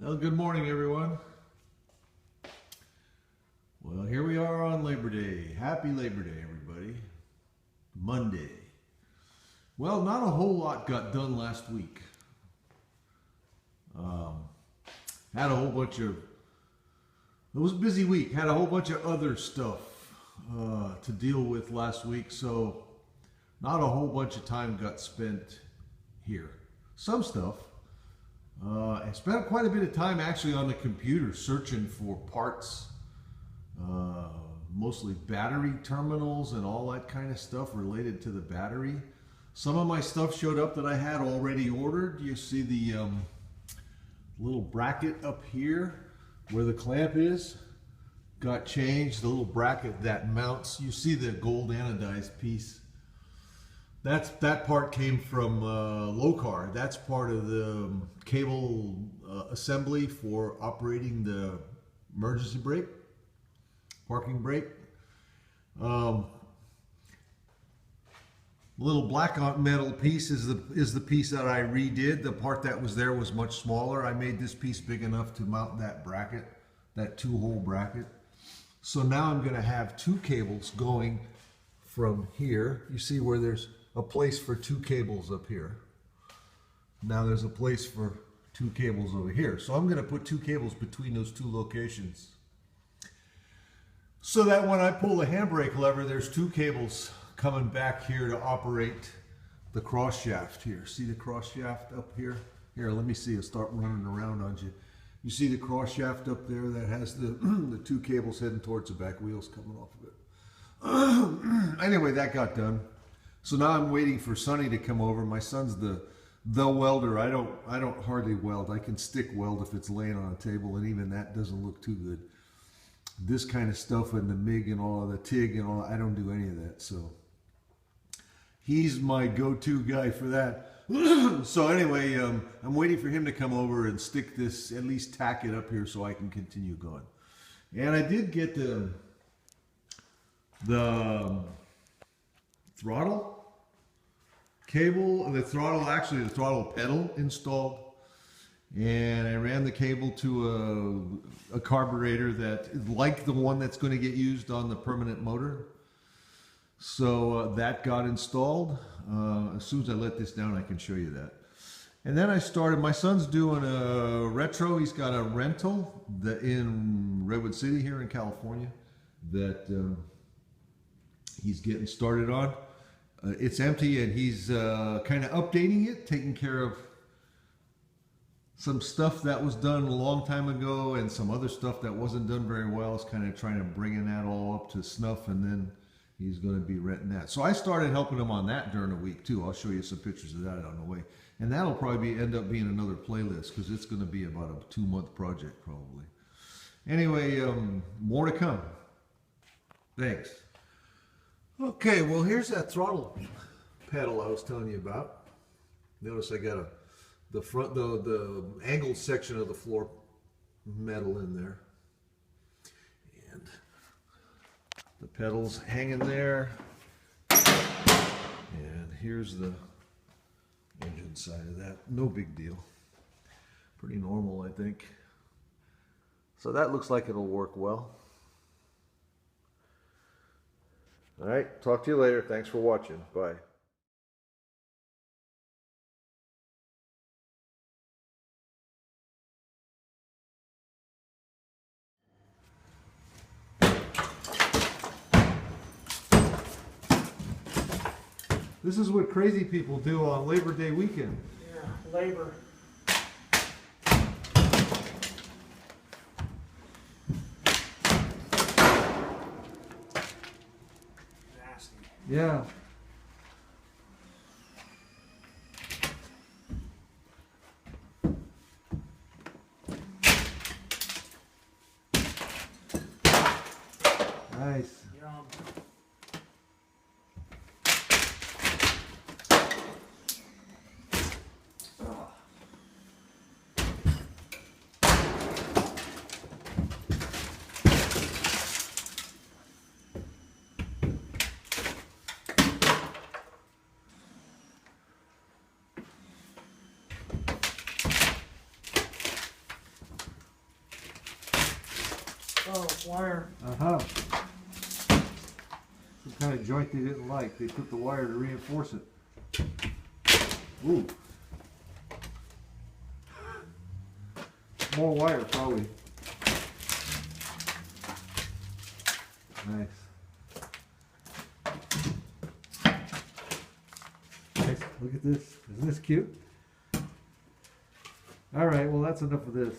Well, good morning, everyone. Well, here we are on Labor Day. Happy Labor Day, everybody. Monday. Well, not a whole lot got done last week. Had a whole bunch of, it was a busy week. Had a whole bunch of other stuff to deal with last week, so not a whole bunch of time got spent here. Some stuff. I spent quite a bit of time actually on the computer searching for parts, mostly battery terminals and all that kind of stuff related to the battery. Some of my stuff showed up that I had already ordered. You see the little bracket up here where the clamp is got changed. The little bracket that mounts, you see the gold anodized piece. That part came from Locar. That's part of the cable assembly for operating the emergency brake, parking brake. Little black metal piece is the piece that I redid. The part that was there was much smaller. I made this piece big enough to mount that bracket, that two-hole bracket. So now I'm going to have two cables going from here. You see where there's a place for two cables up here. Now there's a place for two cables over here. So I'm going to put two cables between those two locations, so that when I pull the handbrake lever, there's two cables coming back here to operate the cross shaft here. See the cross shaft up here? Here, let me see. I'll start running around on you. You see the cross shaft up there that has the, the two cables heading towards the back wheels coming off of it. Anyway, that got done. So now I'm waiting for Sonny to come over. My son's the welder. I don't hardly weld. I can stick weld if it's laying on a table, and even that doesn't look too good. This kind of stuff and the MIG and all the TIG and all, I don't do any of that. So he's my go-to guy for that. So anyway, I'm waiting for him to come over and stick this, at least tack it up here so I can continue going. And I did get the throttle cable, the throttle pedal installed, and I ran the cable to a carburetor that is like the one that's going to get used on the permanent motor. So that got installed. As soon as I let this down, I can show you that. And then I started, my son's doing a retro. He's got a rental in Redwood City here in California that he's getting started on. It's empty, and he's kind of updating it, taking care of some stuff that was done a long time ago and some other stuff that wasn't done very well. It's kind of trying to bring that all up to snuff, and then he's going to be renting that. So I started helping him on that during the week too. I'll show you some pictures of that on the way. And that'll probably end up being another playlist, because it's going to be about a 2-month project probably. Anyway, more to come. Thanks. Okay, well, here's that throttle pedal I was telling you about. Notice I got the angled section of the floor metal in there, and the pedals hanging there. And here's the engine side of that. No big deal. Pretty normal, I think. So that looks like it'll work well. All right, talk to you later. Thanks for watching. Bye. This is what crazy people do on Labor Day weekend. Yeah, labor. Nasty. Yeah. Nice. Yum. wire. Uh-huh. Some kind of joint they didn't like. They put the wire to reinforce it. Ooh. More wire, probably. Nice. Nice. Look at this. Isn't this cute? Alright, well that's enough of this.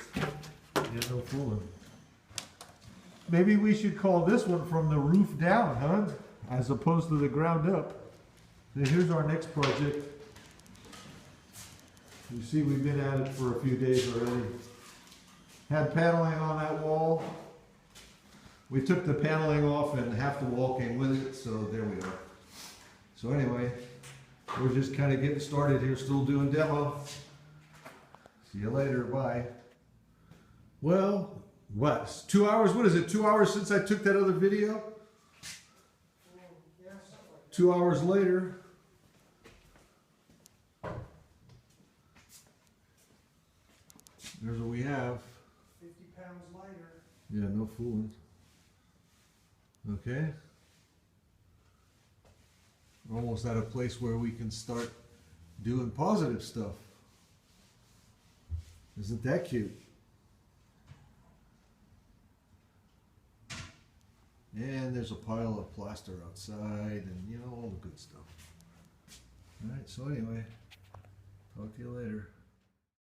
Yeah, no fooling. Maybe we should call this one from the roof down, huh? As opposed to the ground up. So here's our next project. You see we've been at it for a few days already. Had paneling on that wall. We took the paneling off and half the wall came with it, so there we are. So anyway, we're just kind of getting started here, still doing demo. See you later, bye. Well, what? 2 hours? What is it? 2 hours since I took that other video? 2 hours later. There's what we have. 50 pounds lighter. Yeah, no fooling. Okay. We're almost at a place where we can start doing positive stuff. Isn't that cute? And there's a pile of plaster outside and, you know, all the good stuff. All right, so anyway, talk to you later.